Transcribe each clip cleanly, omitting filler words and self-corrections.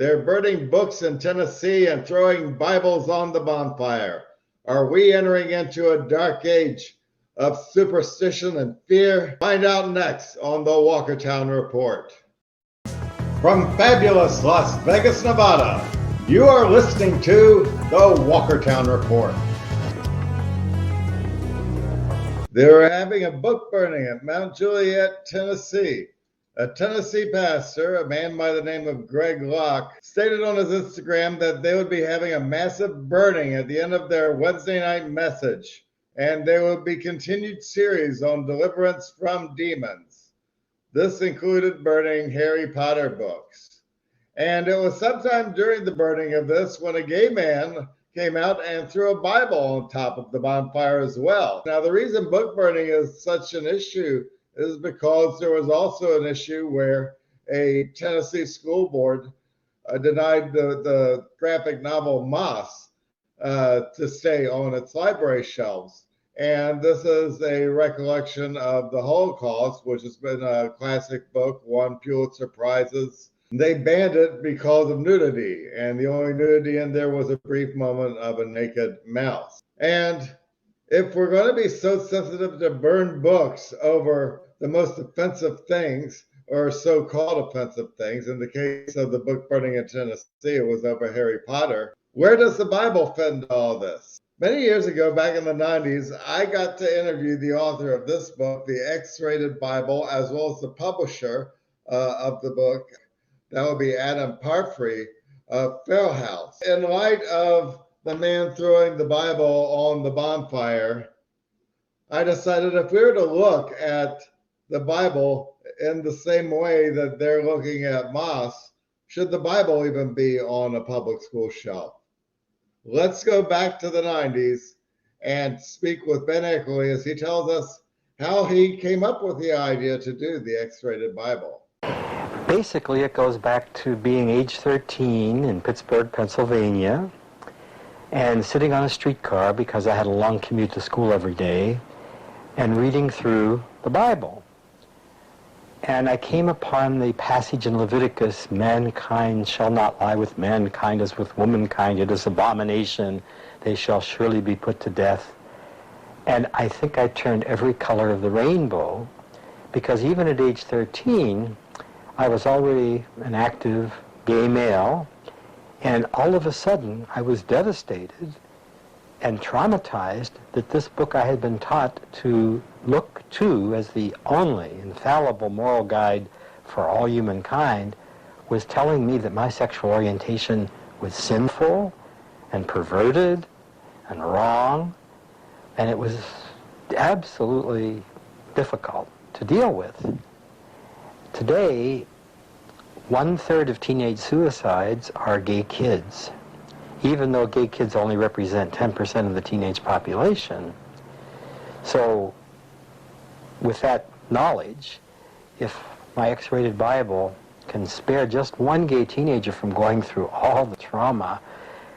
They're burning books in Tennessee and throwing Bibles on the bonfire. Are we entering into a dark age of superstition and fear? Find out next on the Walkertown Report. From fabulous Las Vegas, Nevada, you are listening to the Walkertown Report. They're having a book burning at Mount Juliet, Tennessee. A Tennessee pastor, a man by the name of Greg Locke, stated on his Instagram that they would be having a massive burning at the end of their Wednesday night message, and there will be continued series on deliverance from demons. This included burning Harry Potter books. And it was sometime during the burning of this when a gay man came out and threw a Bible on top of the bonfire as well. Now, the reason book burning is such an issue is because there was also an issue where a Tennessee school board denied the graphic novel Moss to stay on its library shelves. And this is a recollection of the Holocaust, which has been a classic book, won Pulitzer Prizes. They banned it because of nudity, and the only nudity in there was a brief moment of a naked mouse. And if we're going to be so sensitive to burn books over the most offensive things, or so-called offensive things, in the case of the book burning in Tennessee, it was over Harry Potter, where does the Bible fit into all this? Many years ago, back in the 90s, I got to interview the author of this book, The X-Rated Bible, as well as the publisher of the book. That would be Adam Parfrey of Feral House. In light of the man throwing the Bible on the bonfire, I decided if we were to look at the Bible in the same way that they're looking at Moss, should the Bible even be on a public school shelf? Let's go back to the 90s and speak with Ben Eckerly as he tells us how he came up with the idea to do the X-Rated Bible. Basically, it goes back to being age 13 in Pittsburgh, Pennsylvania, and sitting on a streetcar because I had a long commute to school every day, and reading through the Bible. And I came upon the passage in Leviticus, mankind shall not lie with mankind as with womankind, it is abomination, they shall surely be put to death. And I think I turned every color of the rainbow, because even at age 13, I was already an active gay male, and all of a sudden I was devastated and traumatized that this book I had been taught to look to as the only infallible moral guide for all humankind was telling me that my sexual orientation was sinful and perverted and wrong, and it was absolutely difficult to deal with. Today, 1/3 of teenage suicides are gay kids. Even though gay kids only represent 10% of the teenage population. So, with that knowledge, if my X-Rated Bible can spare just one gay teenager from going through all the trauma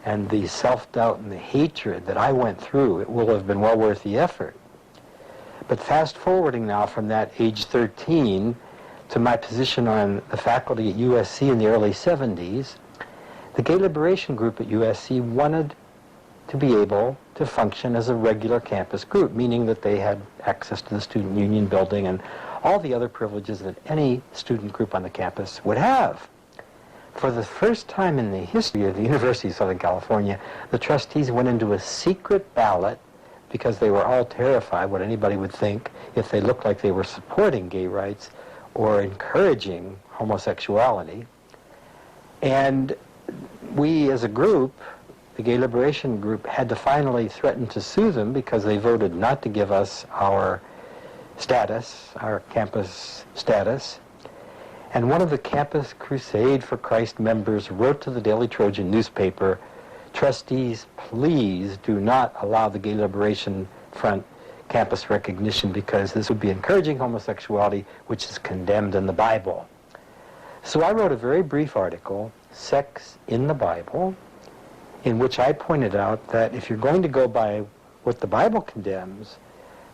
and the self-doubt and the hatred that I went through, it will have been well worth the effort. But fast forwarding now from that age 13 to my position on the faculty at USC in the early 70s, the Gay Liberation Group at USC wanted to be able to function as a regular campus group, meaning that they had access to the student union building and all the other privileges that any student group on the campus would have. For the first time in the history of the University of Southern California, the trustees went into a secret ballot because they were all terrified what anybody would think if they looked like they were supporting gay rights or encouraging homosexuality. And we as a group, the Gay Liberation Group, had to finally threaten to sue them because they voted not to give us our status, our campus status. And one of the Campus Crusade for Christ members wrote to the Daily Trojan newspaper, "Trustees, please do not allow the Gay Liberation Front campus recognition because this would be encouraging homosexuality, which is condemned in the Bible." So I wrote a very brief article, Sex in the Bible, in which I pointed out that if you're going to go by what the Bible condemns,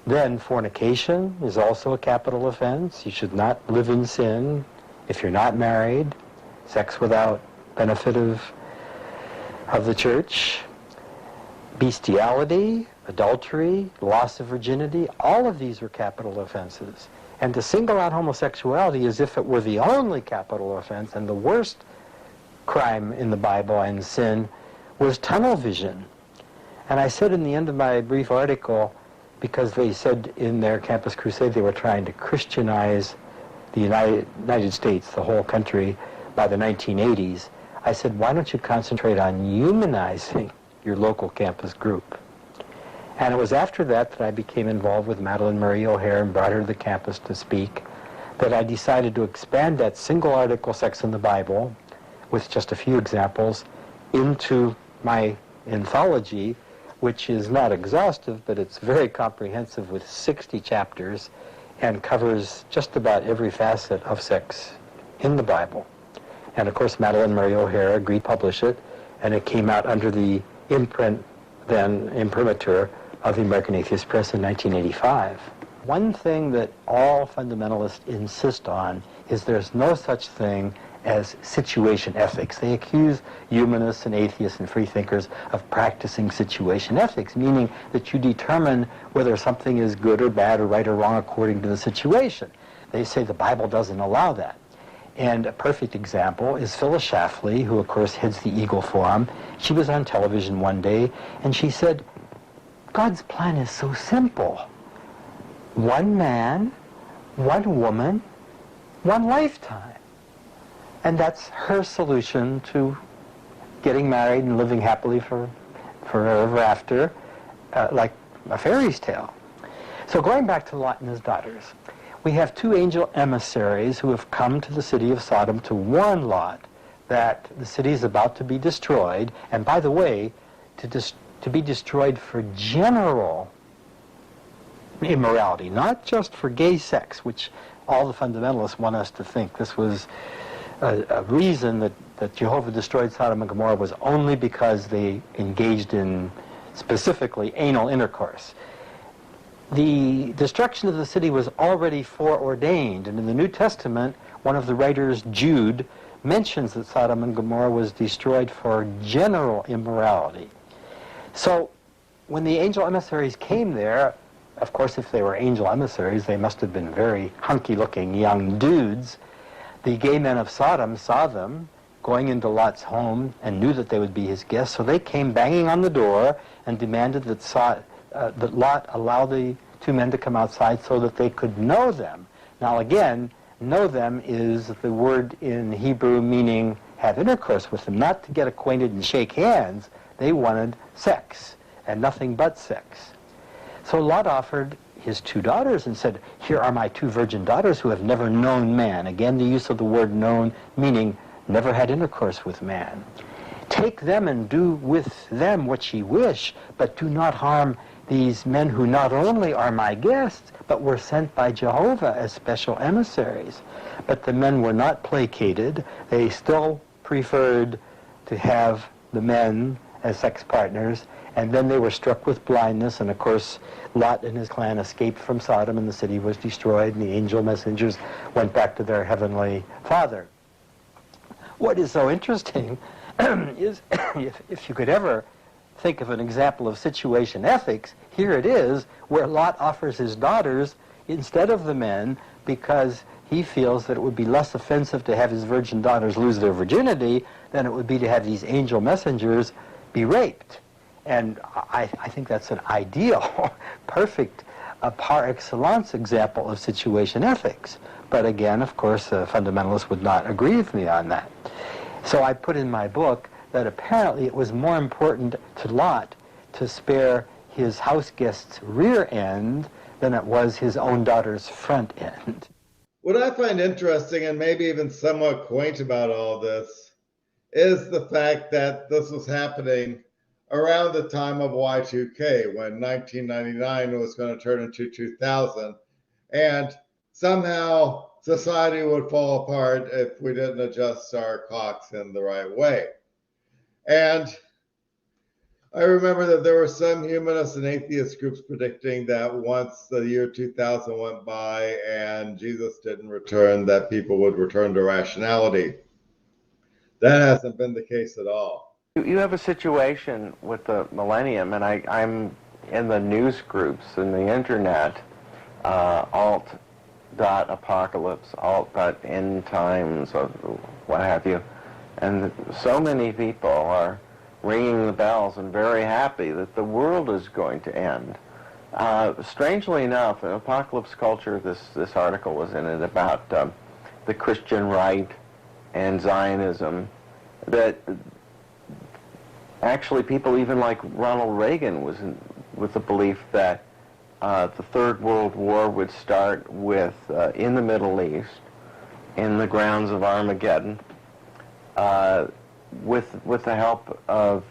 then fornication is also a capital offense. You should not live in sin if you're not married. Sex without benefit of the church. Bestiality, adultery, loss of virginity, all of these were capital offenses. And to single out homosexuality as if it were the only capital offense and the worst crime in the Bible and sin was tunnel vision. And I said in the end of my brief article, because they said in their Campus Crusade they were trying to Christianize the United States, the whole country, by the 1980s, I said, why don't you concentrate on humanizing your local campus group? And it was after that I became involved with Madalyn Murray O'Hair and brought her to the campus to speak, that I decided to expand that single article, Sex in the Bible, with just a few examples, into my anthology, which is not exhaustive, but it's very comprehensive with 60 chapters and covers just about every facet of sex in the Bible. And of course, Madalyn Murray O'Hair agreed to publish it, and it came out under the imprint, then imprimatur, of the American Atheist Press in 1985. One thing that all fundamentalists insist on is there's no such thing as situation ethics. They accuse humanists and atheists and freethinkers of practicing situation ethics, meaning that you determine whether something is good or bad or right or wrong according to the situation. They say the Bible doesn't allow that. And a perfect example is Phyllis Schlafly, who of course heads the Eagle Forum. She was on television one day and she said, God's plan is so simple. One man, one woman, one lifetime. And that's her solution to getting married and living happily forever after, like a fairy's tale. So going back to Lot and his daughters, we have two angel emissaries who have come to the city of Sodom to warn Lot that the city is about to be destroyed, and by the way, to be destroyed for general immorality, not just for gay sex, which all the fundamentalists want us to think this was a reason that Jehovah destroyed Sodom and Gomorrah was only because they engaged in specifically anal intercourse. The destruction of the city was already foreordained, and in the New Testament, one of the writers, Jude, mentions that Sodom and Gomorrah was destroyed for general immorality. So when the angel emissaries came there, of course, if they were angel emissaries, they must have been very hunky-looking young dudes. The gay men of Sodom saw them going into Lot's home and knew that they would be his guests, so they came banging on the door and demanded that Lot allow the two men to come outside so that they could know them. Now again, know them is the word in Hebrew meaning have intercourse with them, not to get acquainted and shake hands. They wanted sex, and nothing but sex. So Lot offered his two daughters and said, here are my two virgin daughters who have never known man. Again, the use of the word known, meaning never had intercourse with man. Take them and do with them what ye wish, but do not harm these men who not only are my guests, but were sent by Jehovah as special emissaries. But the men were not placated. They still preferred to have the men as sex partners, and then they were struck with blindness, and of course Lot and his clan escaped from Sodom, and the city was destroyed, and the angel messengers went back to their heavenly Father. What is so interesting is, if you could ever think of an example of situation ethics, here it is, where Lot offers his daughters instead of the men, because he feels that it would be less offensive to have his virgin daughters lose their virginity than it would be to have these angel messengers be raped. And I think that's an ideal, perfect, par excellence example of situation ethics. But again, of course, fundamentalists would not agree with me on that. So I put in my book that apparently it was more important to Lot to spare his house guest's rear end than it was his own daughter's front end. What I find interesting and maybe even somewhat quaint about all this is the fact that this was happening around the time of Y2K, when 1999 was going to turn into 2000, and somehow society would fall apart if we didn't adjust our clocks in the right way. And I remember that there were some humanist and atheist groups predicting that once the year 2000 went by and Jesus didn't return, that people would return to rationality. That hasn't been the case at all. You have a situation with the millennium, and I'm in the news groups and the internet, alt.apocalypse, alt.end times, or what have you, and so many people are ringing the bells and very happy that the world is going to end. Strangely enough, in Apocalypse Culture, this article was in it about the Christian right and Zionism, that actually people even like Ronald Reagan was with the belief that the Third World War would start with in the Middle East, in the grounds of Armageddon, with the help of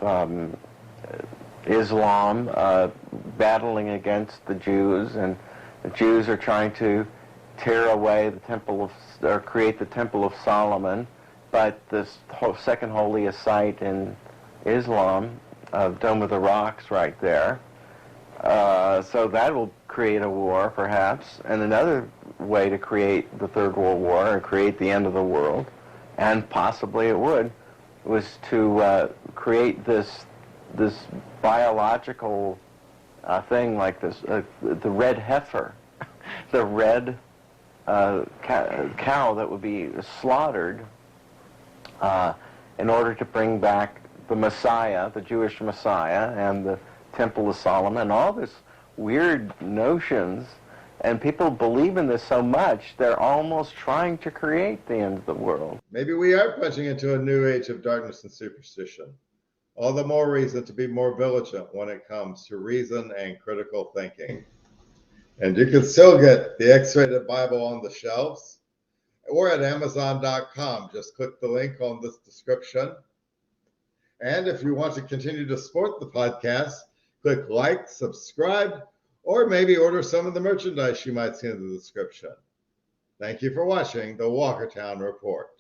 Islam battling against the Jews, and the Jews are trying to tear away the temple or create the Temple of Solomon, but this second holiest site in Islam, Dome of the Rocks right there. So that will create a war, perhaps. And another way to create the Third World War or create the end of the world, and possibly it would, was to create this biological thing like this, the red heifer, the red cow that would be slaughtered in order to bring back the Messiah, the Jewish Messiah, and the Temple of Solomon, all this weird notions, and people believe in this so much, they're almost trying to create the end of the world. Maybe we are plunging into a new age of darkness and superstition. All the more reason to be more vigilant when it comes to reason and critical thinking. And you can still get the X-Rated Bible on the shelves or at Amazon.com. Just click the link on this description. And if you want to continue to support the podcast, click like, subscribe, or maybe order some of the merchandise you might see in the description. Thank you for watching the Walkertown Report.